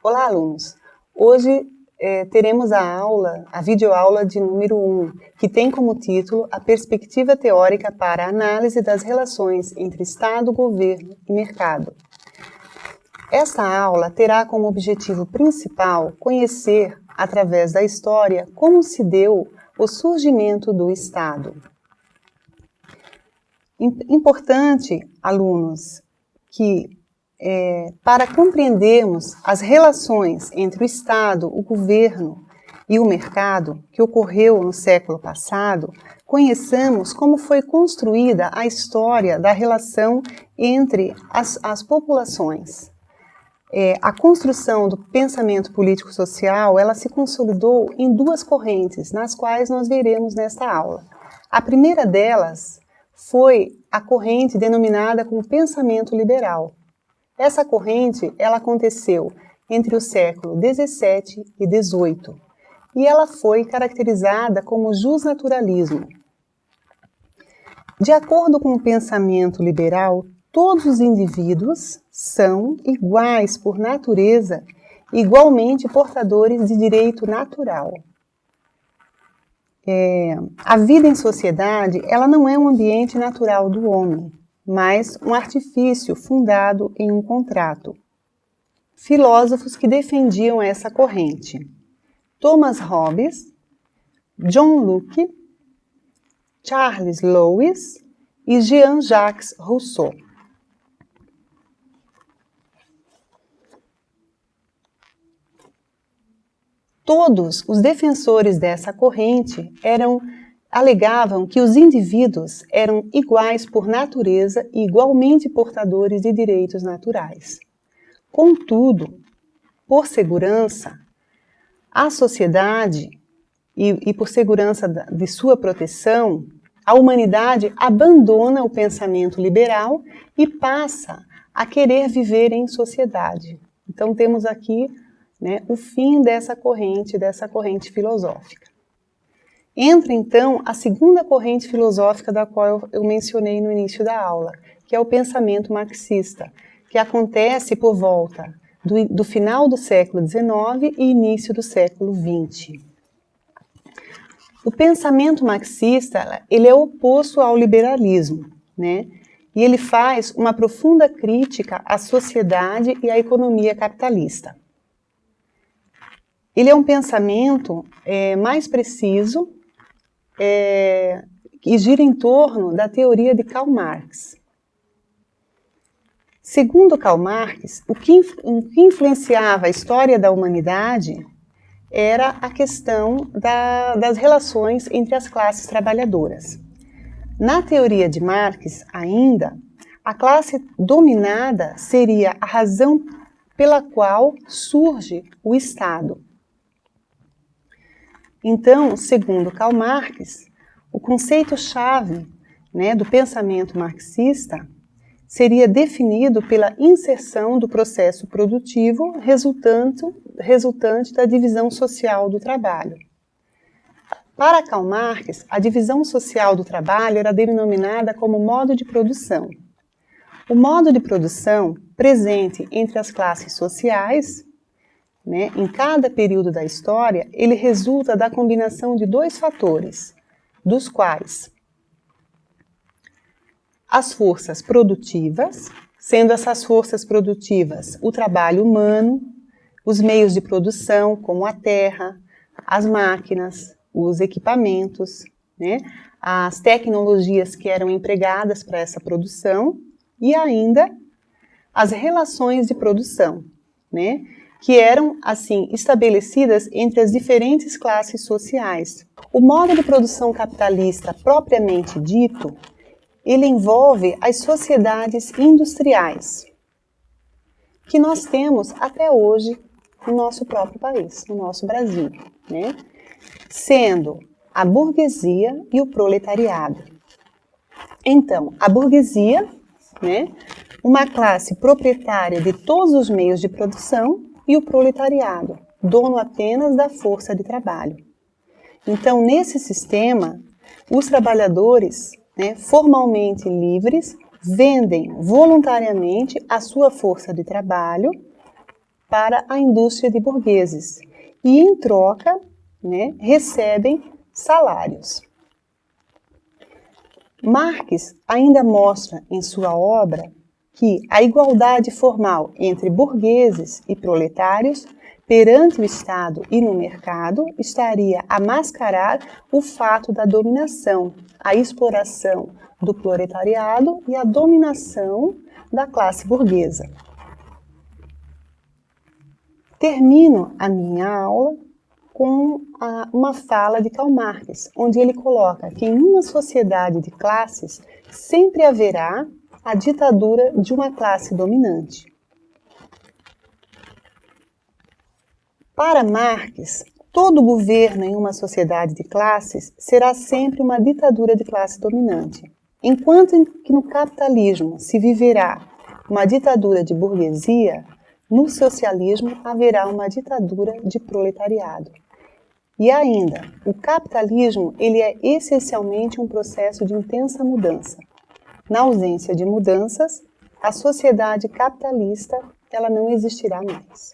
Olá, alunos! Hoje teremos a videoaula de número 1, que tem como título a perspectiva teórica para a análise das relações entre Estado, governo e mercado. Esta aula terá como objetivo principal conhecer, através da história, como se deu o surgimento do Estado. Importante, alunos, que para compreendermos as relações entre o Estado, o governo e o mercado que ocorreu no século passado, conheçamos como foi construída a história da relação entre as populações. A construção do pensamento político-social, ela se consolidou em duas correntes, nas quais nós veremos nesta aula. A primeira delas foi a corrente denominada como pensamento liberal. Essa corrente, ela aconteceu entre o século XVII e XVIII, e ela foi caracterizada como justnaturalismo. De acordo com o pensamento liberal, todos os indivíduos são iguais por natureza, igualmente portadores de direito natural. A vida em sociedade, ela não é um ambiente natural do homem, mas um artifício fundado em um contrato. Filósofos que defendiam essa corrente: Thomas Hobbes, John Locke, Charles Lewis e Jean-Jacques Rousseau. Todos os defensores dessa corrente alegavam que os indivíduos eram iguais por natureza e igualmente portadores de direitos naturais. Contudo, por segurança, a sociedade e por segurança de sua proteção, a humanidade abandona o pensamento liberal e passa a querer viver em sociedade. Então temos aqui o fim dessa corrente filosófica. Entra, então, a segunda corrente filosófica da qual eu mencionei no início da aula, que é o pensamento marxista, que acontece por volta do final do século XIX e início do século XX. O pensamento marxista, ele é oposto ao liberalismo, e ele faz uma profunda crítica à sociedade e à economia capitalista. Ele é um pensamento mais preciso e gira em torno da teoria de Karl Marx. Segundo Karl Marx, o que influenciava a história da humanidade era a questão das relações entre as classes trabalhadoras. Na teoria de Marx, ainda, a classe dominada seria a razão pela qual surge o Estado. Então, segundo Karl Marx, o conceito-chave do pensamento marxista seria definido pela inserção do processo produtivo resultante da divisão social do trabalho. Para Karl Marx, a divisão social do trabalho era denominada como modo de produção. O modo de produção presente entre as classes sociais, em cada período da história, ele resulta da combinação de dois fatores, dos quais as forças produtivas, sendo essas forças produtivas o trabalho humano, os meios de produção, como a terra, as máquinas, os equipamentos, as tecnologias que eram empregadas para essa produção e ainda as relações de produção, que eram, assim, estabelecidas entre as diferentes classes sociais. O modo de produção capitalista propriamente dito, ele envolve as sociedades industriais, que nós temos até hoje no nosso próprio país, no nosso Brasil, sendo a burguesia e o proletariado. Então, a burguesia, uma classe proprietária de todos os meios de produção, e o proletariado, dono apenas da força de trabalho. Então, nesse sistema, os trabalhadores, formalmente livres, vendem voluntariamente a sua força de trabalho para a indústria de burgueses e, em troca, recebem salários. Marx ainda mostra em sua obra que a igualdade formal entre burgueses e proletários perante o Estado e no mercado estaria a mascarar o fato da dominação, a exploração do proletariado e a dominação da classe burguesa. Termino a minha aula com uma fala de Karl Marx, onde ele coloca que em uma sociedade de classes sempre haverá a ditadura de uma classe dominante. Para Marx, todo governo em uma sociedade de classes será sempre uma ditadura de classe dominante, enquanto que no capitalismo se viverá uma ditadura de burguesia, no socialismo haverá uma ditadura de proletariado. E ainda, o capitalismo ele é essencialmente um processo de intensa mudança. Na ausência de mudanças, a sociedade capitalista ela não existirá mais.